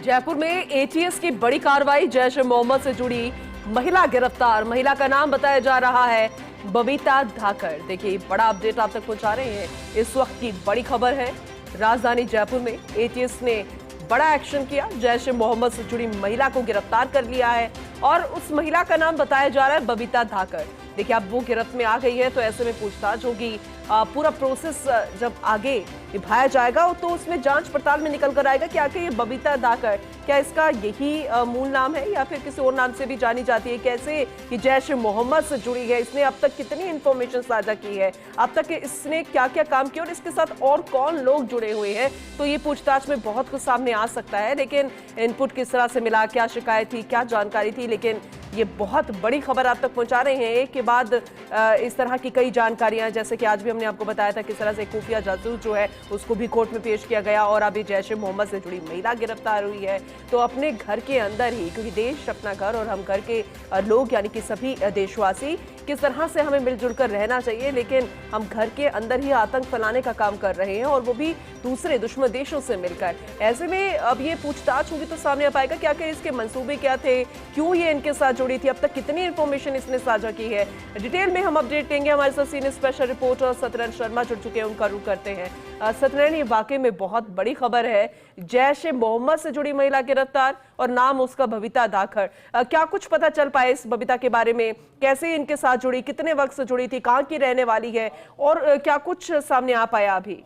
जयपुर में एटीएस की बड़ी कार्रवाई, जैश ए मोहम्मद से जुड़ी महिला गिरफ्तार। महिला का नाम बताया जा रहा है बबीता धाकड़। देखिए बड़ा अपडेट आप तक पहुंचा रहे हैं, इस वक्त की बड़ी खबर है। राजधानी जयपुर में एटीएस ने बड़ा एक्शन किया, जैश ए मोहम्मद से जुड़ी महिला को गिरफ्तार कर लिया है और उस महिला का नाम बताया जा रहा है बबीता धाकड़। देखिए अब वो गिरफ्त में आ गई है तो ऐसे में पूछताछ होगी। पूरा प्रोसेस जब आगे निभाया जाएगा तो उसमें जांच पड़ताल में निकल कर आएगा कि आखिर ये बबीता धाकड़ क्या इसका यही मूल नाम है या फिर किसी और नाम से भी जानी जाती है। कैसे ये जैश ए मोहम्मद से जुड़ी है, इसने अब तक कितनी इंफॉर्मेशन साझा की है, अब तक इसने क्या क्या काम किया और इसके साथ और कौन लोग जुड़े हुए हैं। तो ये पूछताछ में बहुत कुछ सामने आ सकता है, लेकिन इनपुट किस तरह से मिला, क्या शिकायत थी, क्या जानकारी थी, लेकिन ये बहुत बड़ी खबर आप तक पहुंचा रहे हैं। एक के बाद इस तरह की कई जानकारियां, जैसे कि आज भी हमने आपको बताया था किस तरह से खुफिया जासूस जो है उसको भी कोर्ट में पेश किया गया और अभी जैश ए मोहम्मद से जुड़ी महिला गिरफ्तार हुई है। तो अपने घर के अंदर ही, क्योंकि देश अपना घर और हम घर के लोग यानी कि सभी देशवासी किस तरह से हमें मिलजुल कर रहना चाहिए, लेकिन हम घर के अंदर ही आतंक फैलाने का काम कर रहे हैं और वो भी दूसरे दुश्मन देशों से मिलकर। ऐसे में अब ये पूछताछ होगी तो सामने आ पाएगा कि आखिर इसके मंसूबे क्या थे, क्यों ये इनके साथ जुड़ी थी, अब तक कितनी इंफॉर्मेशन इसने साझा की है। डिटेल में हम अपडेट देंगे। हमारे साथ senior special reporter Satyanarayan Sharma जुड़ चुके हैं, उनका रुख करते हैं। सत्यनारायण, ये वाकई में बहुत बड़ी खबर है, जैश ए मोहम्मद से जुड़ी महिला गिरफ्तार और नाम उसका बबीता धाकड़। क्या कुछ पता चल पाए इस बबीता के बारे में, कैसे इनके साथ जुड़ी, कितने वक्त से जुड़ी थी, कहाँ की रहने वाली है और क्या कुछ सामने आ पाया अभी?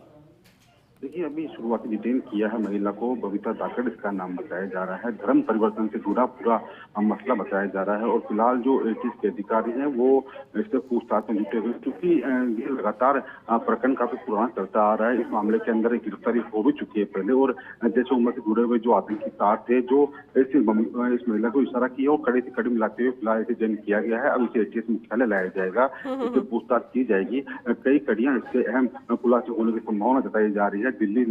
देखिए, अभी शुरुआती डिटेन किया है महिला को, बबीता धाकड़ इसका नाम बताया जा रहा है। धर्म परिवर्तन से जुड़ा पूरा मसला बताया जा रहा है और फिलहाल जो एटीएस के अधिकारी हैं वो इससे पूछताछ में जुटे हुए, क्योंकि ये लगातार प्रकरण काफी पुराना चलता आ रहा है। इस मामले के अंदर एक गिरफ्तारी हो भी चुकी है पहले और जैसे उम्र से जुड़े हुए जो आतंकी तार थे जो इस महिला को इशारा किया और कड़ी से कड़ी मिलाते हुए फिलहाल इसे जैन किया गया है। अब इसे एटीएस मुख्यालय लाया जाएगा, इससे पूछताछ की जाएगी। कई कड़ियां इससे अहम खुलासे होने की संभावना जताई जा रही है। दिल्ली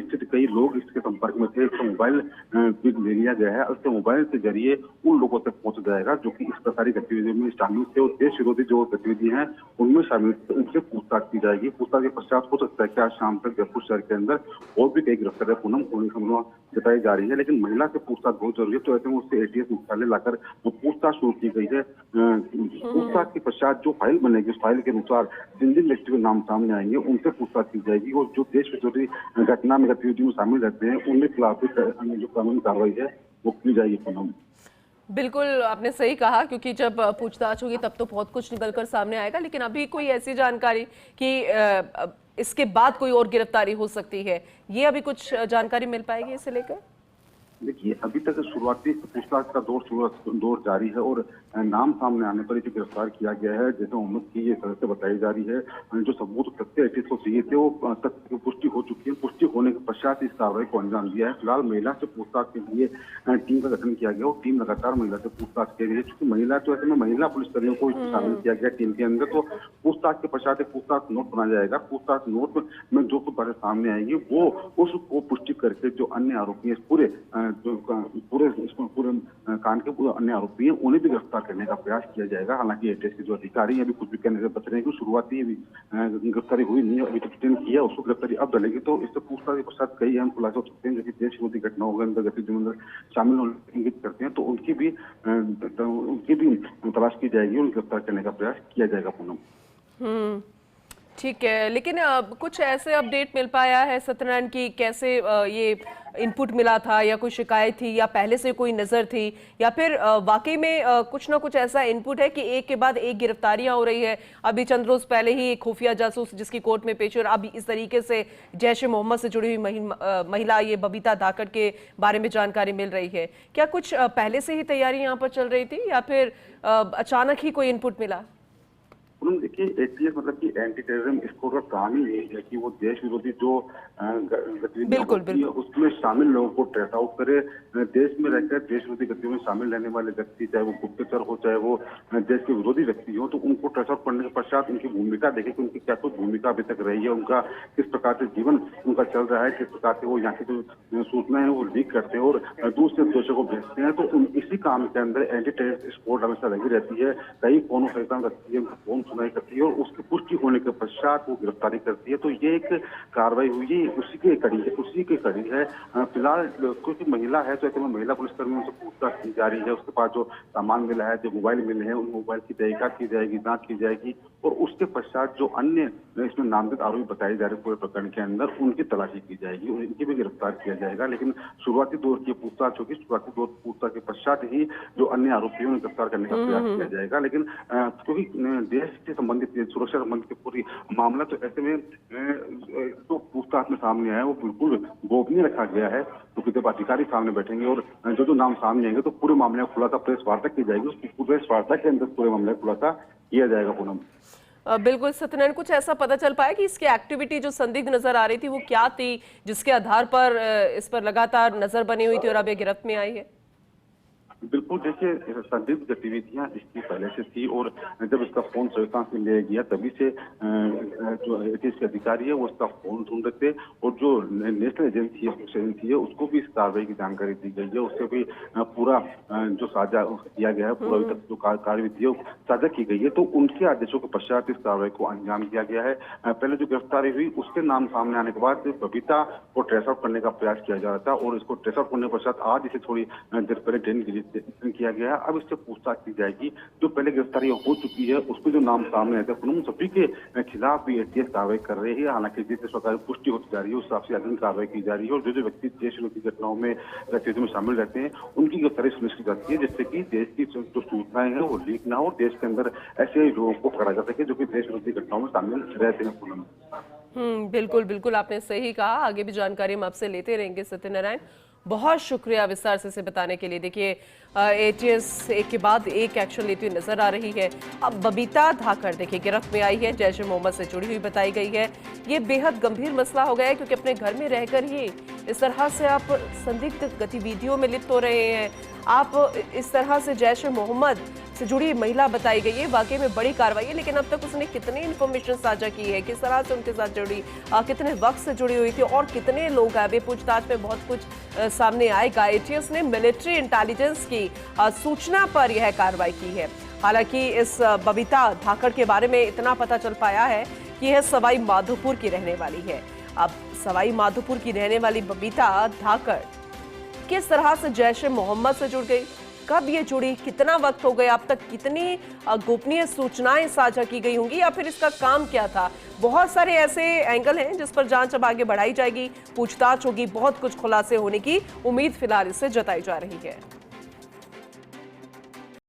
स्थित कई लोग इसके संपर्क में थे, इसका मोबाइल भी ले लिया गया है। उसके मोबाइल के जरिए उन लोगों तक पहुंच जाएगा जो कि इस प्रकार की गतिविधियों में शामिल थे और देश विरोधी जो गतिविधि हैं उनमें शामिल थे, उनसे पूछताछ की जाएगी। पूछताछ के पश्चात हो सकता है कि आज शाम तक जयपुर शहर के अंदर और भी कई गिरफ्तारियां पूनम होने की संभावना जताई जा रही है, लेकिन महिला से पूछताछ बहुत जरूरी है। तो ऐसे में उससे एटीएस मुख्यालय लाकर पूछताछ शुरू की गई है। पूछताछ के पश्चात जो फाइल बनेगी उस फाइल के अनुसार जिन जिन व्यक्तियों के नाम सामने आएंगे उनसे पूछताछ की जाएगी और जो देश विरोधी घटना में गतिविधि में शामिल रहते हैं उनके खिलाफ जो कानूनी कार्रवाई है वो की जाएगी। पूनम, बिल्कुल आपने सही कहा, क्योंकि जब पूछताछ होगी तब तो बहुत कुछ निकलकर सामने आएगा, लेकिन अभी कोई ऐसी जानकारी कि इसके बाद कोई और गिरफ्तारी हो सकती है, ये अभी कुछ जानकारी मिल पाएगी इसे लेकर? देखिए, अभी तक शुरुआती पूछताछ का दौर जारी है और नाम सामने आने पर इसे गिरफ्तार किया गया है। जैसे मोहम्मद की ये सदस्य बताई जा रही है, जो सबूत तथ्य एटीएस को चाहिए थे वो तथ्य की पुष्टि हो चुकी है। पुष्टि होने के पश्चात इस कार्रवाई को अंजाम दिया है। फिलहाल महिला से पूछताछ के लिए टीम का गठन किया गया और टीम लगातार महिला से पूछताछ कर रही है। चूंकि महिला तो ऐसे में महिला पुलिसकर्मियों को शामिल किया गया टीम के अंदर, तो पूछताछ के पश्चात एक पूछताछ नोट बनाया जाएगा। पूछताछ नोट में जो कुछ बातें सामने आएंगी वो उसको पुष्टि करके जो अन्य आरोपी पूरे कांड के पूरे अन्य आरोपी हैं उन्हें भी गिरफ्तार करने का प्रयास किया जाएगा। हालांकि एटीएस के जो अधिकारी हैं अभी कुछ भी कहने से बच रहे हैं कि शुरुआती गिरफ्तारी हुई नहीं है, अभी तक डिटेन किया, उसको गिरफ्तारी अब डलेगी। तो इससे पूछताछ के पश्चात कई अहम खुलासे हो सकते हैं जो कि देश विरोधी घटनाओं के अंदर गतिविधियों में शामिल होने इंगित करते हैं, तो उनकी भी तलाश की जाएगी, उन्हें गिरफ्तार करने का प्रयास किया जाएगा। पूनम, ठीक है, लेकिन कुछ ऐसे अपडेट मिल पाया है सत्यनारायण की कैसे ये इनपुट मिला था, या कोई शिकायत थी, या पहले से कोई नजर थी, या फिर वाकई में कुछ ना कुछ ऐसा इनपुट है कि एक के बाद एक गिरफ्तारियां हो रही है। अभी चंद रोज पहले ही एक खुफिया जासूस जिसकी कोर्ट में पेश, और अभी इस तरीके से जैश ए मोहम्मद से जुड़ी हुई महिला ये बबीता धाकड़ के बारे में जानकारी मिल रही है। क्या कुछ पहले से ही तैयारी यहाँ पर चल रही थी या फिर अचानक ही कोई इनपुट मिला? देखिए, एटीएस मतलब कि एंटी टेररिज्म स्क्वाड का काम ही यही है कि वो देश विरोधी जो गतिविधियां उसमें शामिल लोगों को ट्रेस आउट करे। देश में रहकर देश विरोधी गतिविधियों में शामिल रहने वाले व्यक्ति, चाहे वो गुप्तचर हो चाहे वो देश के विरोधी व्यक्ति हो, तो उनको ट्रेस आउट करने के पश्चात उनकी भूमिका देखे कि उनकी क्या कुछ भूमिका अभी तक रही है, उनका किस प्रकार से जीवन उनका चल रहा है, किस प्रकार से वो यहाँ की जो सूचनाएं हैं वो लीक करते हैं और दूसरे देशों को भेजते हैं। तो इसी काम के अंदर एंटी टेररिस्ट स्क्वाड हमेशा लगी रहती है। कई फोन करती है, फोन सुनाई करती करती है और उसकी पुष्टि होने के पश्चात वो गिरफ्तारी करती है। तो ये एक कार्रवाई हुई है, उसी की कड़ी है। फिलहाल क्योंकि महिला है तो ऐसे में महिला पुलिसकर्मियों से पूछताछ की जा रही है। उसके पास जो सामान मिला है, जो मोबाइल मिले हैं, उन मोबाइल की तहकीकात की जाएगी, जांच की जाएगी और उसके पश्चात जो अन्य इसमें नामजद आरोपी बताए जा रहे पूरे प्रकरण के अंदर, उनकी तलाशी की जाएगी, उनकी भी गिरफ्तार किया जाएगा। लेकिन शुरुआती दौर की पूछताछ होगी, शुरुआती दौर पूछताछ के पश्चात ही जो अन्य आरोपियों को गिरफ्तार करने का प्रयास किया जाएगा। लेकिन क्योंकि देश से संबंधित, सुरक्षा संबंधित पूरी मामला, तो ऐसे में जो पूछताछ में सामने आया वो बिल्कुल गोपनीय रखा गया है। क्योंकि जब अधिकारी सामने बैठेंगे और जो नाम सामने आएंगे तो पूरे मामले का खुलासा प्रेस वार्ता की जाएगी, उस प्रेस वार्ता के अंदर पूरे मामले का खुलासा किया जाएगा। पूनम, बिल्कुल सत्यनारायण, कुछ ऐसा पता चल पाया कि इसकी एक्टिविटी जो संदिग्ध नजर आ रही थी वो क्या थी, जिसके आधार पर इस पर लगातार नजर बनी हुई थी और अब ये गिरफ्त में आई है? बिल्कुल, देखिए संदिग्ध गतिविधियां इसकी पहले से थी और जब इसका फोन संस्था से लिया गया तभी से जो एटीएस के अधिकारी है वो इसका फोन ढूंढ रहे थे और जो नेशनल एजेंसी है उसको भी इस कार्रवाई की जानकारी दी गई है। उससे भी पूरा जो साझा किया गया है, पूरा अभी तक जो कार्यविधि है साझा की गई है। तो उनके आदेशों के पश्चात इस कार्रवाई को अंजाम दिया गया है। पहले जो गिरफ्तारी हुई उसके नाम सामने आने के बाद बबीता को ट्रेस आउट करने का प्रयास किया जा रहा था और इसको ट्रेस आउट करने के पश्चात आज इसे थोड़ी देर पहले ट्रेन किया गया है। अब इससे पूछताछ की जाएगी। जो पहले गिरफ्तारी हो चुकी है उसके जो नाम सामने आए थे उन सभी के खिलाफ भी एटीएस कार्रवाई कर रही है। हालांकि जिस प्रकार पुष्टि होती जा रही है उस हिसाब से अग्रिम कार्रवाई की जा रही है और जो व्यक्ति देश विरोधी घटनाओं में गतिविधियों में शामिल रहते हैं उनकी गिरफ्तारी सुनिश्चित की जाती है, जिससे कि देश की जो सूचनाएं हैं वो लीक ना हो, देश के अंदर ऐसे लोगों को पकड़ा जा सके जो कि देश विरोधी घटनाओं में शामिल रहते हैं। बिल्कुल बिल्कुल, आपने सही कहा। आगे भी जानकारी हम आपसे लेते रहेंगे सत्यनारायण। बहुत शुक्रिया विस्तार से इसे बताने के लिए। देखिए एटीएस एक के बाद एक एक्शन लेती हुई नजर आ रही है। अब बबीता धाकड़ देखिए गिरफ्त में आई है, जैश ए मोहम्मद से जुड़ी हुई बताई गई है। ये बेहद गंभीर मसला हो गया है क्योंकि अपने घर में रहकर ही इस तरह से आप संदिग्ध गतिविधियों में लिप्त हो रहे हैं। आप इस तरह से जैश ए मोहम्मद से जुड़ी महिला बताई गई है, वाकई में बड़ी कार्रवाई है। लेकिन अब तक उसने कितनी इन्फॉर्मेशन साझा की है, किस तरह से उनके साथ जुड़ी, कितने वक्त से जुड़ी हुई थी और कितने लोग हैं, अभी पूछताछ में बहुत कुछ सामने आएगा। एटीएस ने मिलिट्री इंटेलिजेंस की सूचना पर यह कार्रवाई की है। हालांकि इस बबीता धाकड़ के बारे में इतना पता चल पाया है कि यह सवाई माधोपुर की रहने वाली है। अब सवाई माधोपुर की रहने वाली बबीता धाकड़ किस तरह से जैश ए मोहम्मद से जुड़ गई, कब ये जुड़ी, कितना वक्त हो गया, अब तक कितनी गोपनीय सूचनाएं साझा की गई होंगी या फिर इसका काम क्या था। बहुत सारे ऐसे एंगल हैं जिस पर जांच अब आगे बढ़ाई जाएगी, पूछताछ होगी, बहुत कुछ खुलासे होने की उम्मीद फिलहाल इससे जताई जा रही है।